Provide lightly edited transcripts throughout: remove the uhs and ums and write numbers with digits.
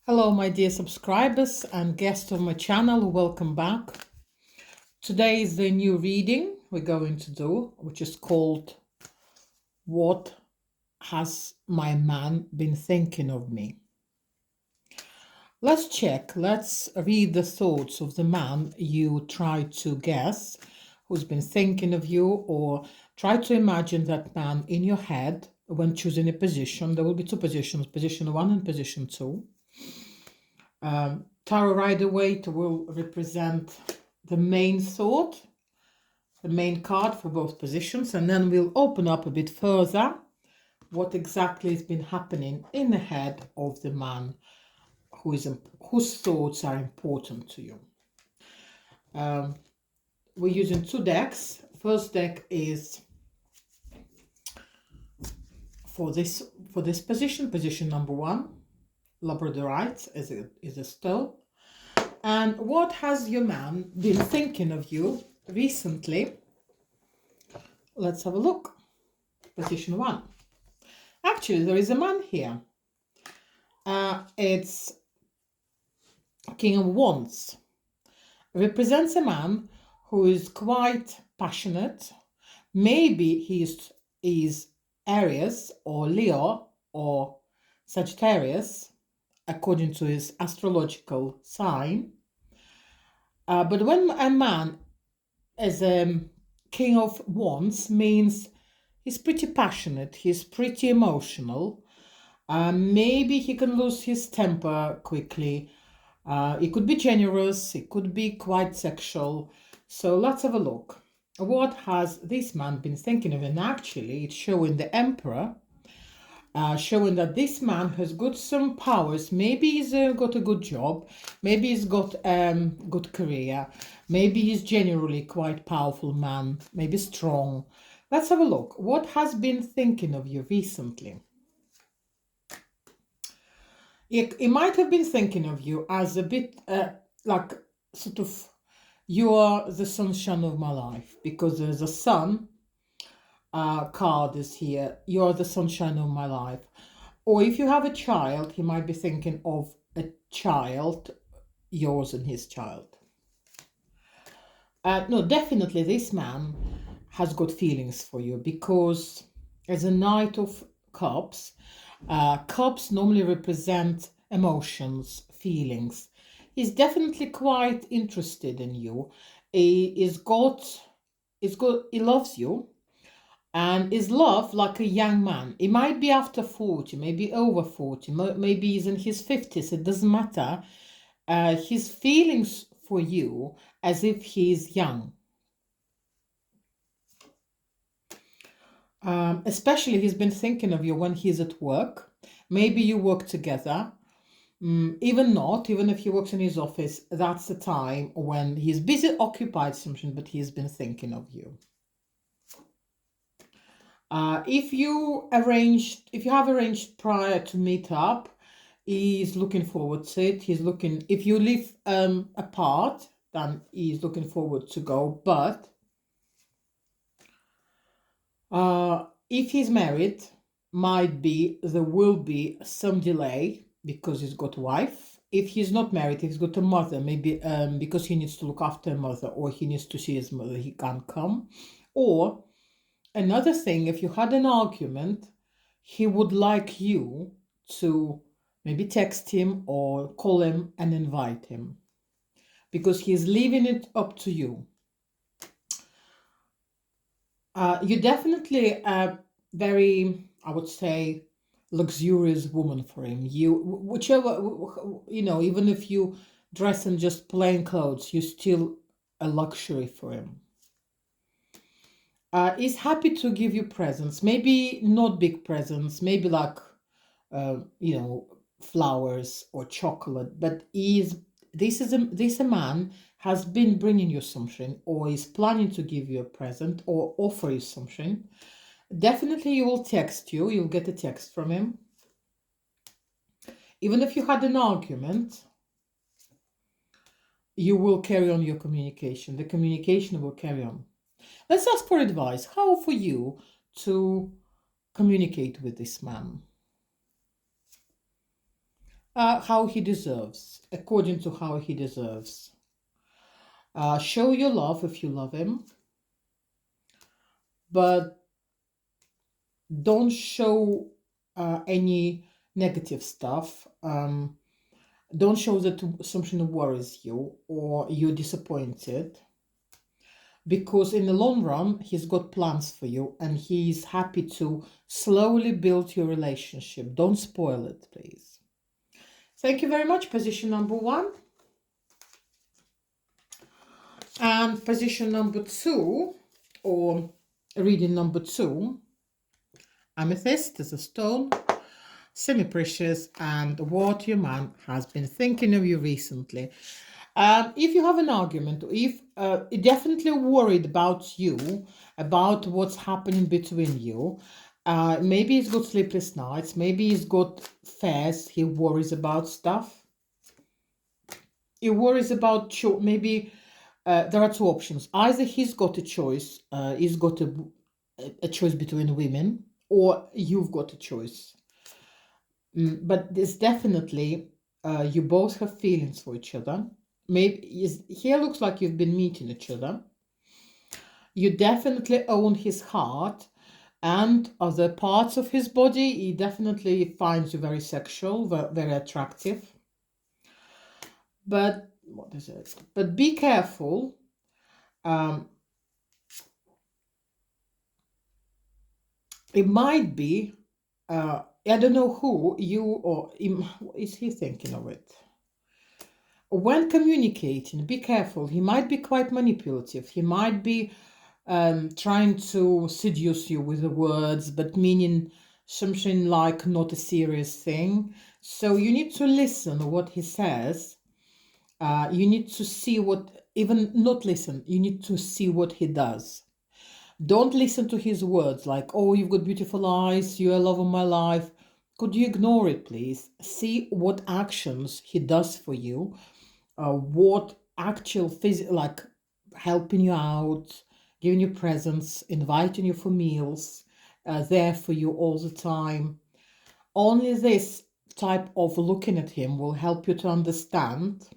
Hello, my dear subscribers and guests of my channel. Welcome back. Today is the new reading we're going to do, which is called What Has My Man Been Thinking of Me? Let's check. Let's read the thoughts of the man you try to guess who's been thinking of you, or try to imagine that man in your head when choosing a position. There will be two positions, position 1 and position 2. Tarot Rider-Waite will represent the main thought, the main card for both positions, and then we'll open up a bit further what exactly has been happening in the head of the man whose thoughts are important to you. We're using two decks. First deck is for this position number 1, Labradorite is a stone. And what has your man been thinking of you recently? Let's have a look. Position 1. Actually, there is a man here. It's King of Wands. Represents a man who is quite passionate. Maybe he is Aries or Leo or Sagittarius, according to his astrological sign. But when a man is a King of Wands, means he's pretty passionate, he's pretty emotional. Maybe he can lose his temper quickly. He could be generous, he could be quite sexual. So let's have a look. What has this man been thinking of? And actually, it's showing the Emperor, showing that this man has got some powers. Maybe he's got a good job, maybe he's got good career, maybe he's generally quite powerful man, maybe strong. Let's have a look. What has been thinking of you recently? He might have been thinking of you as a bit like sort of, you are the sunshine of my life, because there's a sun card is here. You're the sunshine of my life. Or if you have a child, he might be thinking of a child, yours and his child. No, definitely this man has got feelings for you, because as a Knight of Cups, cups normally represent emotions, feelings. He's definitely quite interested in you. He loves you, and is loved like a young man. He might be after 40, maybe over 40, maybe he's in his 50s. It doesn't matter. His feelings for you as if he's young. Especially he's been thinking of you when he's at work. Maybe you work together. Even if he works in his office, that's the time when he's busy, occupied something, but he's been thinking of you. If you have arranged prior to meet up, he's looking forward to it. If you live apart, then he's looking forward to go. But if he's married, there will be some delay because he's got a wife. If he's not married, he's got a mother, maybe because he needs to look after a mother, or he needs to see his mother, he can't come. Or another thing, if you had an argument, he would like you to maybe text him or call him and invite him, because he's leaving it up to you. You're definitely a very, I would say, luxurious woman for him. Even if you dress in just plain clothes, you're still a luxury for him. He's happy to give you presents, maybe not big presents, maybe like, flowers or chocolate, but this man has been bringing you something, or is planning to give you a present or offer you something. Definitely you'll get a text from him. Even if you had an argument, you will carry on your communication. The communication will carry on. Let's ask for advice. How for you to communicate with this man? How he deserves, according to how he deserves. Show your love if you love him, but don't show any negative stuff. Don't show that something worries you or you're disappointed, because in the long run, he's got plans for you and he's happy to slowly build your relationship. Don't spoil it, please. Thank you very much, position number one. And position number two, or reading number two, amethyst is a stone, semi-precious, and what your man has been thinking of you recently. If you have an argument, if definitely worried about you, about what's happening between you, maybe he's got sleepless nights, maybe he's got fears, he worries about stuff. He worries about, maybe there are two options. Either he's got a choice, he's got a choice between women, or you've got a choice. But there's definitely, you both have feelings for each other. Maybe here looks like you've been meeting each other. You definitely own his heart and other parts of his body. He definitely finds you very sexual, very attractive. But what is it? But be careful. It might be, I don't know who, you or him, is he thinking of it? When communicating, be careful. He might be quite manipulative. He might be trying to seduce you with the words, but meaning something like not a serious thing. So you need to listen what he says. You need to see what, even not listen, you need to see what he does. Don't listen to his words like, oh, you've got beautiful eyes, you're love of my life. Could you ignore it, please? See what actions he does for you, what actual physical, like helping you out, giving you presents, inviting you for meals, there for you all the time. Only this type of looking at him will help you to understand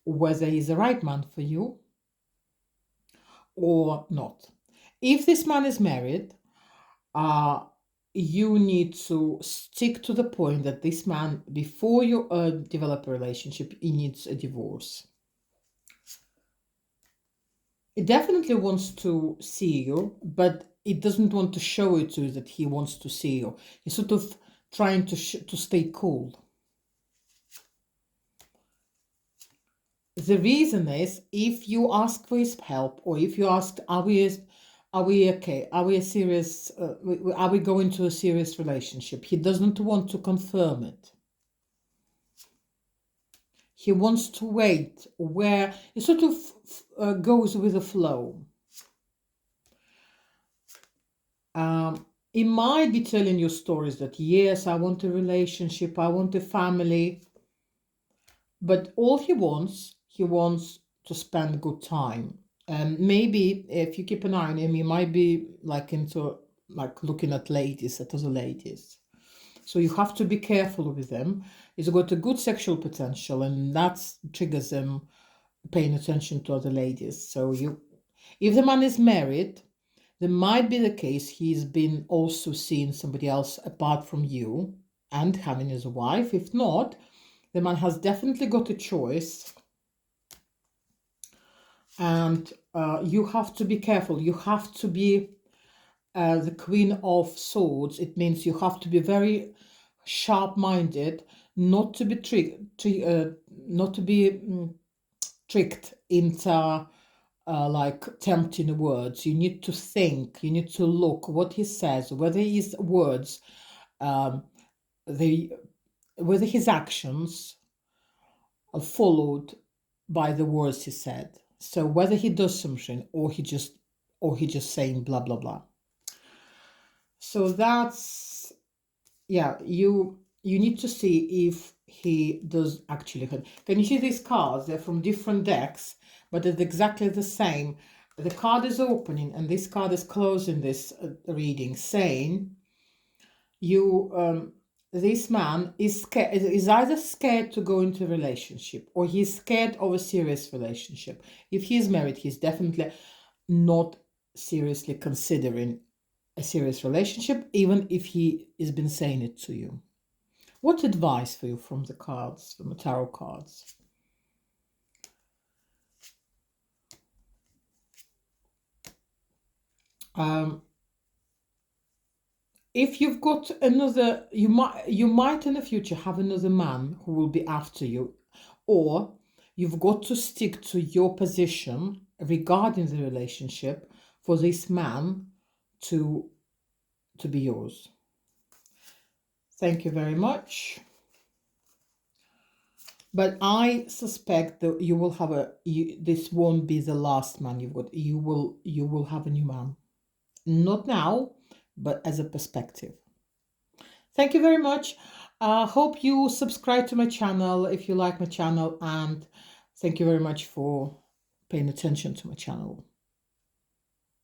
whether he's the right man for you or not. If this man is married, you need to stick to the point that this man, before you develop a relationship, he needs a divorce. He definitely wants to see you, but he doesn't want to show it to you that he wants to see you. He's sort of trying to stay cool. The reason is, if you ask for his help, or if you ask, are we okay? Are we a serious? Are we going to a serious relationship? He doesn't want to confirm it. He wants to wait, where he sort of goes with the flow. He might be telling you stories that, yes, I want a relationship, I want a family, but all he wants to spend good time. And maybe if you keep an eye on him, he might be like into like looking at ladies, at other ladies. So you have to be careful with him. He's got a good sexual potential, and that triggers him paying attention to other ladies. So if the man is married, there might be the case he's been also seeing somebody else apart from you and having his wife. If not, the man has definitely got a choice. And you have to be careful. You have to be the Queen of Swords. It means you have to be very sharp-minded, not to be tricked into like tempting words. You need to think. You need to look what he says, whether his words, whether his actions are followed by the words he said. So whether he does something or he just saying blah blah blah. So that's, yeah, you need to see if he does actually. Can you see these cards? They're from different decks, but it's exactly the same. The card is opening and this card is closing this reading, saying you this man is scared, is either scared to go into a relationship or he's scared of a serious relationship. If he's married, he's definitely not seriously considering a serious relationship, even if he has been saying it to you. What advice for you from the cards, from the tarot cards? If you've got another, you might in the future have another man who will be after you, or you've got to stick to your position regarding the relationship for this man to be yours. Thank you very much. But I suspect that you will have this won't be the last man you've got. You will have a new man. Not now, but as a perspective. Thank you very much. Hope you subscribe to my channel if you like my channel, and thank you very much for paying attention to my channel.